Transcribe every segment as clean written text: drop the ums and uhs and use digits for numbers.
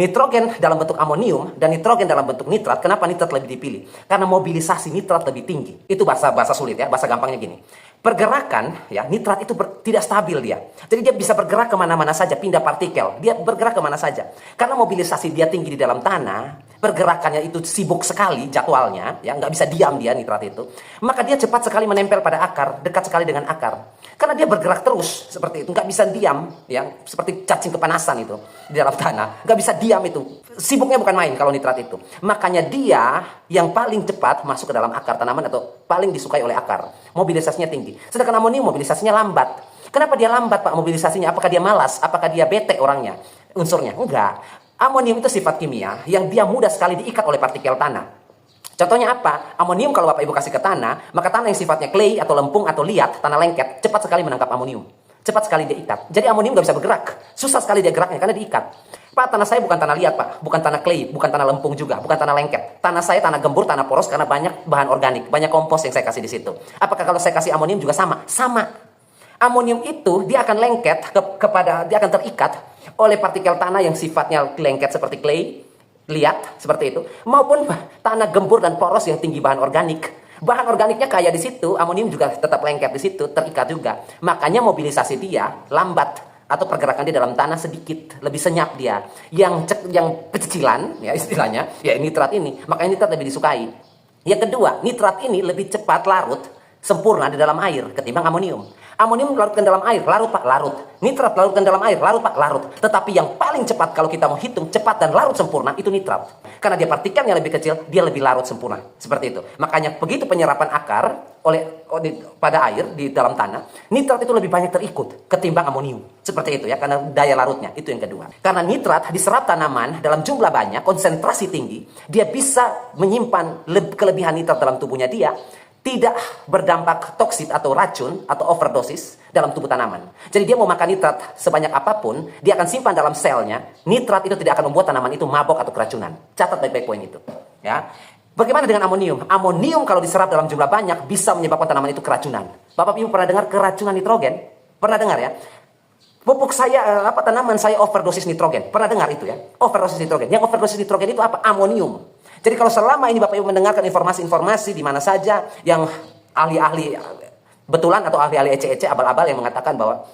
Nitrogen dalam bentuk amonium dan nitrogen dalam bentuk nitrat. Kenapa nitrat lebih dipilih? Karena mobilisasi nitrat lebih tinggi. Itu bahasa sulit ya, bahasa gampangnya gini. Pergerakan ya, nitrat itu tidak stabil dia. Jadi dia bisa bergerak kemana-mana saja, pindah partikel. Dia bergerak kemana saja. Karena mobilisasi dia tinggi di dalam tanah, pergerakannya itu sibuk sekali jadwalnya, ya nggak bisa diam dia nitrat itu. Maka dia cepat sekali menempel pada akar, dekat sekali dengan akar. Karena dia bergerak terus seperti itu, nggak bisa diam, ya seperti cacing kepanasan itu di dalam tanah, nggak bisa diam itu. Sibuknya bukan main kalau nitrat itu. Makanya dia yang paling cepat masuk ke dalam akar tanaman atau paling disukai oleh akar. Mobilisasinya tinggi. Sedangkan amonium mobilisasinya lambat. Kenapa dia lambat Pak mobilisasinya? Apakah dia malas? Apakah dia bete orangnya? Unsurnya? Enggak. Amonium itu sifat kimia yang dia mudah sekali diikat oleh partikel tanah. Contohnya apa? Amonium kalau Bapak Ibu kasih ke tanah, maka tanah yang sifatnya clay atau lempung atau liat, tanah lengket, cepat sekali menangkap amonium. Cepat sekali dia ikat. Jadi amonium nggak bisa bergerak. Susah sekali dia geraknya karena diikat. Pak, tanah saya bukan tanah liat Pak. Bukan tanah clay, bukan tanah lempung juga, bukan tanah lengket. Tanah saya tanah gembur, tanah poros karena banyak bahan organik, banyak kompos yang saya kasih di situ. Apakah kalau saya kasih amonium juga sama? Sama. Amonium itu dia akan lengket dia akan terikat oleh partikel tanah yang sifatnya lengket seperti clay, liat seperti itu, maupun tanah gembur dan poros yang tinggi bahan organik. Bahan organiknya kaya di situ, amonium juga tetap lengket di situ, terikat juga. Makanya mobilisasi dia lambat atau pergerakan dia dalam tanah sedikit, lebih senyap dia. Yang kecicilan ya istilahnya, ya nitrat ini. Makanya nitrat lebih disukai. Yang kedua, nitrat ini lebih cepat larut sempurna di dalam air ketimbang amonium. Amonium larutkan dalam air, larut Pak, larut. Nitrat larutkan dalam air, larut Pak, larut. Tetapi yang paling cepat kalau kita mau hitung cepat dan larut sempurna itu nitrat. Karena dia partikelnya lebih kecil, dia lebih larut sempurna. Seperti itu. Makanya begitu penyerapan akar pada air di dalam tanah, nitrat itu lebih banyak terikut ketimbang amonium. Seperti itu ya, karena daya larutnya. Itu yang kedua. Karena nitrat diserap tanaman dalam jumlah banyak, konsentrasi tinggi, dia bisa menyimpan kelebihan nitrat dalam tubuhnya dia, tidak berdampak toksit atau racun atau overdosis dalam tubuh tanaman. Jadi dia mau makan nitrat sebanyak apapun, dia akan simpan dalam selnya. Nitrat itu tidak akan membuat tanaman itu mabok atau keracunan. Catat baik-baik poin itu. Ya. Bagaimana dengan amonium? Amonium kalau diserap dalam jumlah banyak bisa menyebabkan tanaman itu keracunan. Bapak Ibu pernah dengar keracunan nitrogen? Pernah dengar ya? Pupuk saya, tanaman saya overdosis nitrogen. Pernah dengar itu ya? Overdosis nitrogen. Yang overdosis nitrogen itu apa? Amonium. Jadi kalau selama ini Bapak Ibu mendengarkan informasi-informasi di mana saja yang ahli-ahli betulan atau ahli-ahli ece-ece, abal-abal yang mengatakan bahwa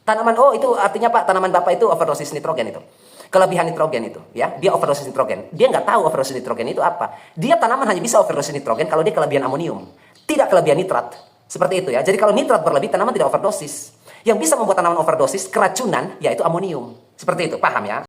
tanaman, oh itu artinya Pak, tanaman Bapak itu overdosis nitrogen itu. Kelebihan nitrogen itu, ya. Dia overdosis nitrogen. Dia nggak tahu overdosis nitrogen itu apa. Dia tanaman hanya bisa overdosis nitrogen kalau dia kelebihan amonium. Tidak kelebihan nitrat. Seperti itu ya. Jadi kalau nitrat berlebih, tanaman tidak overdosis. Yang bisa membuat tanaman overdosis, keracunan, yaitu amonium. Seperti itu, paham ya?